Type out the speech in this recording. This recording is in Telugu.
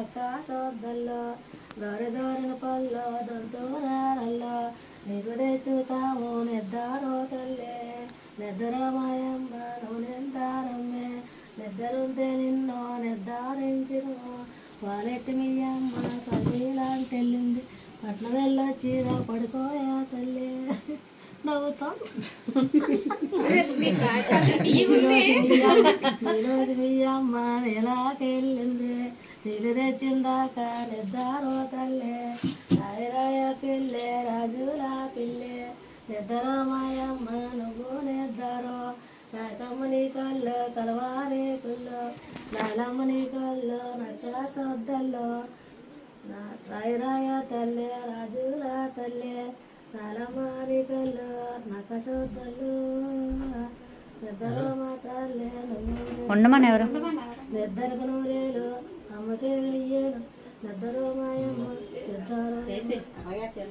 నక్క సోద్దల్లో దోరిన పల్లో దొంతూరారల్లో నీకు తెచ్చుతాము నిద్దారో తల్లే నిద్రమాయమ్మ నూనెందారమ్మే నిద్రుంటే నిన్నో నిర్ధారించిన వాలెట్టి మీ అమ్మ తల్లిలాంటి వెళ్ళింది పట్నం వెళ్ళొచ్చి పడుకోయా తల్లి నవ్వుతాం ఈరోజు మీ అమ్మ నెలాకెళ్ళింది నీళ్ళు తెచ్చిందాక నిద్దారో తల్లే రాయరాయ పిల్లే రాజులా పిల్లే నిద్రమాయమ్మ నువ్వు నిద్దారో నాకమ్మని కళ్ళు కలవారి కుళ్ళు నాలమ్మని కళ్ళు నక్క సొద్దల్లో రాయరాయ తల్లే రాజులా తల్లే నాలమ్మని కళ్ళు నక్క సొద్దలు నిద్ర మా తల్లే ఉండమని ఎవరు నిద్రకు నూరేలు అమ్మకే వెయ్యేలు నిద్ర మాయమ్మ నిద్ర